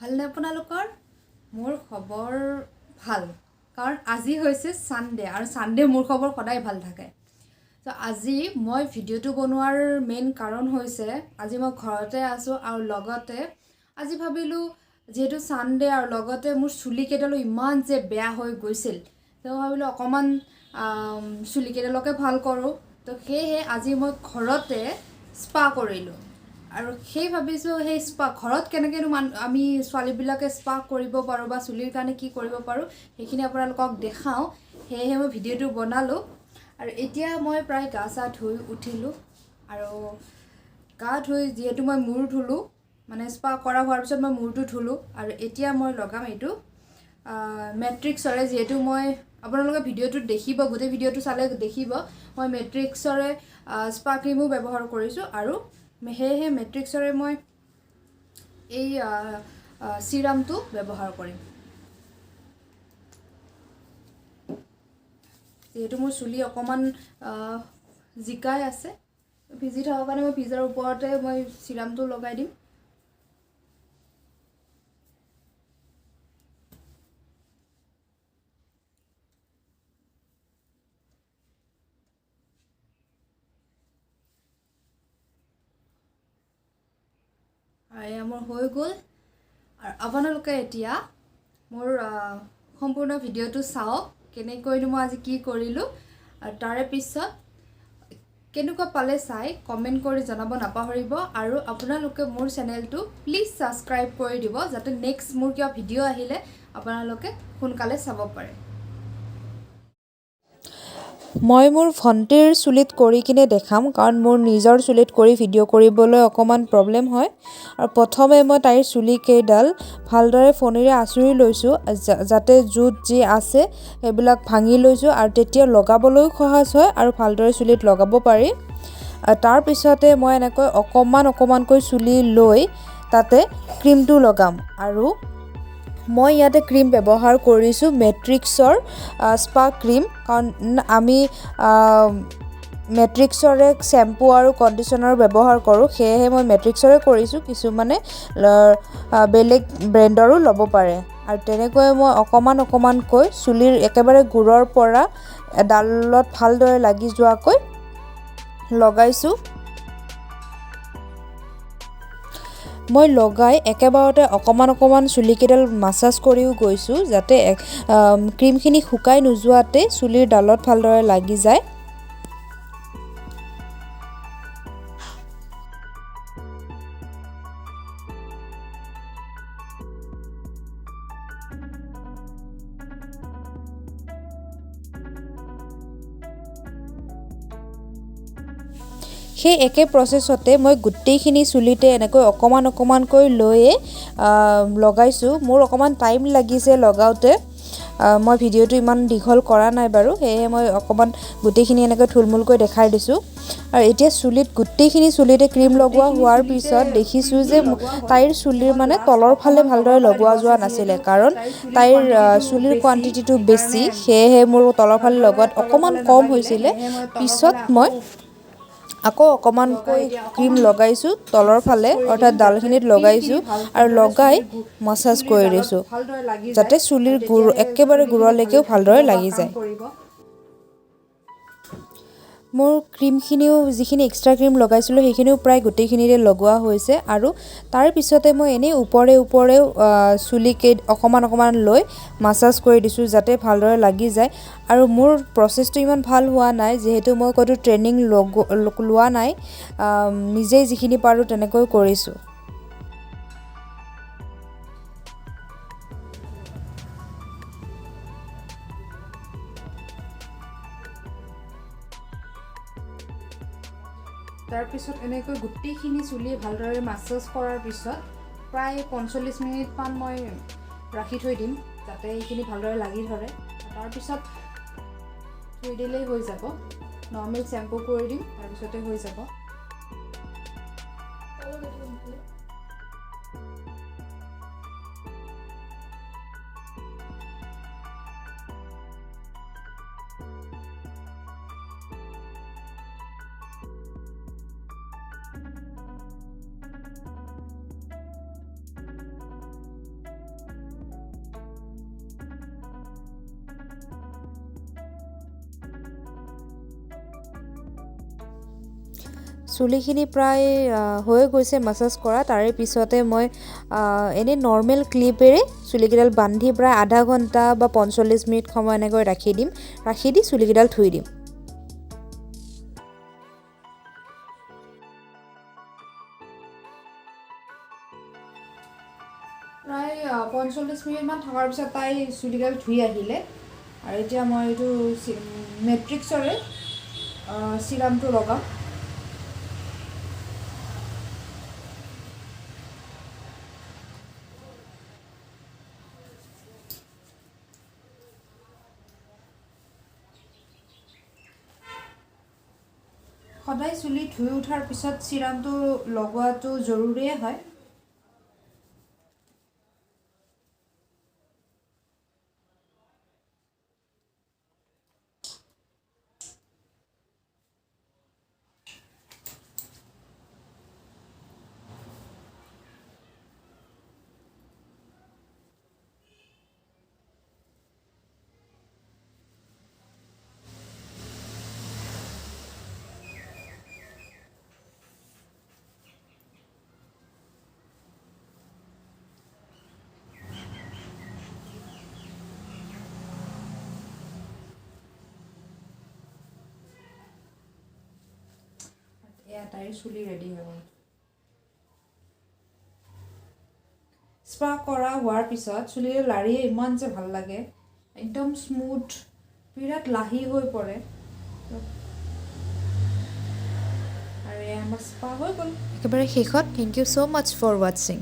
ভালনে আপোনালোকৰ? মোৰ খবৰ ভাল, কাৰণ আজি হৈছে সানডে আৰু সানডে মোৰ খবৰ সদায় ভাল থাকে। তো আজি মই ভিডিঅ'টো বনোৱাৰ মেইন কাৰণ হৈছে আজি মই ঘৰতে আছোঁ আৰু লগতে আজি ভাবিলোঁ যিহেতু সানডে আৰু লগতে মোৰ চুলিকেইডালো ইমান যে বেয়া হৈ গৈছিল, তো ভাবিলোঁ অকণমান চুলিকেইডালকে ভাল কৰোঁ। তো সেয়েহে আজি মই ঘৰতে স্পা কৰিলোঁ। আৰু সেই ভাবিছোঁ সেই স্পা ঘৰত কেনেকৈনো আমি ছোৱালীবিলাকে স্পা কৰিব পাৰোঁ বা চুলিৰ কাৰণে কি কৰিব পাৰোঁ সেইখিনি আপোনালোকক দেখাওঁ। সেয়েহে মই ভিডিঅ'টো বনালোঁ। আৰু এতিয়া মই প্ৰায় গা চা ধুই উঠিলোঁ আৰু গা ধুই যিহেতু মই মূৰ ধুলোঁ, মানে স্পা কৰা হোৱাৰ পিছত মই মূৰটো ধুলোঁ আৰু এতিয়া মই লগাম এইটো মেট্ৰিক্সৰে, যিহেতু মই আপোনালোকে ভিডিঅ'টোত দেখিব, গোটেই ভিডিঅ'টো চালে দেখিব মই মেট্ৰিক্সৰে স্পা ক্ৰীমো ব্যৱহাৰ কৰিছোঁ আৰু সেয়েহে মেট্ৰিক্সৰে মই এই চিৰামটো ব্যৱহাৰ কৰিম। যিহেতু মোৰ চুলি অকণমান জিকাই আছে, ভিজি থকাৰ কাৰণে মই ভিজাৰ ওপৰতে মই চিৰামটো লগাই দিম। এয়া মোৰ হৈ গ'ল আৰু আপোনালোকে এতিয়া মোৰ সম্পূৰ্ণ ভিডিঅ'টো চাওক, কেনেকৈনো মই আজি কি কৰিলোঁ আৰু তাৰে পিছত কেনেকুৱা পালে চাই কমেণ্ট কৰি জনাব নাপাহৰিব। আৰু আপোনালোকে মোৰ চেনেলটো প্লিজ ছাবস্ক্ৰাইব কৰি দিব, যাতে নেক্সট মোৰ কিবা ভিডিঅ' আহিলে আপোনালোকে সোনকালে চাব পাৰে। মই মোৰ ভণ্টিৰ চুলিত কৰি কিনে দেখাম, কাৰণ মোৰ নিজৰ চুলিত কৰি ভিডিঅ' কৰিবলৈ অকণমান প্ৰব্লেম হয়। আৰু প্ৰথমে মই তাইৰ চুলিকেইডাল ভালদৰে ফণীৰে আঁচুৰি লৈছোঁ, যাতে য'ত যি আছে সেইবিলাক ভাঙি লৈছোঁ আৰু তেতিয়া লগাবলৈও সহজ হয় আৰু ভালদৰে চুলিত লগাব পাৰি। তাৰপিছতে মই এনেকৈ অকণমানকৈ চুলি লৈ তাতে ক্ৰীমটো লগাম আৰু মই ইয়াতে ক্ৰীম ব্যৱহাৰ কৰিছোঁ মেট্ৰিক্সৰ স্পা ক্ৰীম, কাৰণ আমি মেট্ৰিক্সৰে শ্বেম্পু আৰু কণ্ডিশ্যনাৰ ব্যৱহাৰ কৰোঁ, সেয়েহে মই মেট্ৰিক্সৰে কৰিছোঁ। কিছুমানে বেলেগ ব্ৰেণ্ডৰো ল'ব পাৰে। আৰু তেনেকৈ মই অকণমানকৈ চুলিৰ একেবাৰে গুৰৰ পৰা এডালত ভালদৰে লাগি যোৱাকৈ লগাইছোঁ। মই লগাই একেবাৰতে অকণমান চুলিকেইডাল মাছাজ কৰিও গৈছোঁ, যাতে ক্ৰীমখিনি শুকাই নোযোৱাতে চুলিৰ ডালত ভালদৰে লাগি যায়। সেই একে প্ৰচেছতে মই গোটেইখিনি চুলিতে এনেকৈ অকণমানকৈ লৈয়ে লগাইছোঁ। মোৰ অকণমান টাইম লাগিছে লগাওঁতে, মই ভিডিঅ'টো ইমান দীঘল কৰা নাই বাৰু, সেয়েহে মই অকণমান গোটেইখিনি এনেকৈ থুলমূলকৈ দেখাই দিছোঁ। আৰু এতিয়া গোটেইখিনি চুলিতে ক্ৰীম লগোৱা হোৱাৰ পিছত দেখিছোঁ যে তাইৰ চুলিৰ মানে তলৰ ফালে ভালদৰে লগোৱা যোৱা নাছিলে, কাৰণ তাইৰ চুলিৰ কোৱান্টিটিটো বেছি, সেয়েহে মোৰ তলৰ ফালে লগোৱাত অকণমান কম হৈছিলে। পিছত মই আকৌ অকণমানকৈ ক্ৰীম লগাইছোঁ তলৰ ফালে, অৰ্থাৎ ডালখিনিত লগাইছোঁ আৰু লগাই মাছাজ কৰি দিছোঁ, যাতে চুলিৰ একেবাৰে গুৰলৈকেও ভালদৰে লাগি যায়। মোৰ ক্ৰীমখিনিও, যিখিনি এক্সট্ৰা ক্ৰীম লগাইছিলোঁ সেইখিনিও প্ৰায় গোটেইখিনিতে লগোৱা হৈছে। আৰু তাৰ পিছতে মই এনেই ওপৰেও অকণমান লৈ মাছাজ কৰি দিছোঁ, যাতে ভালদৰে লাগি যায়। আৰু মোৰ প্ৰচেছটো ইমান ভাল হোৱা নাই, যিহেতু মই ক'তো ট্ৰেইনিং লোৱা নাই, নিজেই যিখিনি পাৰোঁ তেনেকৈ কৰিছোঁ। তাৰপিছত এনেকৈ গোটেইখিনি চুলি ভালদৰে মাছাজ কৰাৰ পিছত প্ৰায় 45 মিনিটমান মই ৰাখি থৈ দিম, যাতে এইখিনি ভালদৰে লাগি ধৰে। তাৰপিছত থৈ দিলেই হৈ যাব, নৰ্মেল শ্বেম্পু কৰি দিম, তাৰপিছতে হৈ যাব। চুলিখিনি প্ৰায় হৈ গৈছে মাছাজ কৰা। তাৰে পিছতে মই এনেই নৰ্মেল ক্লিপেৰে চুলিকেইডাল বান্ধি প্ৰায় আধা ঘণ্টা বা 45 মিনিট সময় এনেকৈ ৰাখি দি চুলিকেইডাল ধুই দিম। প্ৰায় 45 মিনিটমান থকাৰ পিছত তাই চুলিকেইডাল ধুই আহিলে আৰু এতিয়া মই এইটো মেট্ৰিক্সৰে চিৰামটো লগাম। সদায় চুলি ধুই উঠাৰ পিছত চিৰামটো লগোৱাটো জৰুৰীয়ে হয়। এয়া তাইৰ চুলি ৰেডি হৈ গ'ল। স্পা কৰা হোৱাৰ পিছত চুলিৰ লাৰিয়ে ইমান যে ভাল লাগে, একদম স্মুথ, বিৰাট লাহি হৈ পৰে আৰু এয়া আমাৰ স্পা হৈ গ'ল। একেবাৰে শেষত thank you so' much for ৱাটছিং।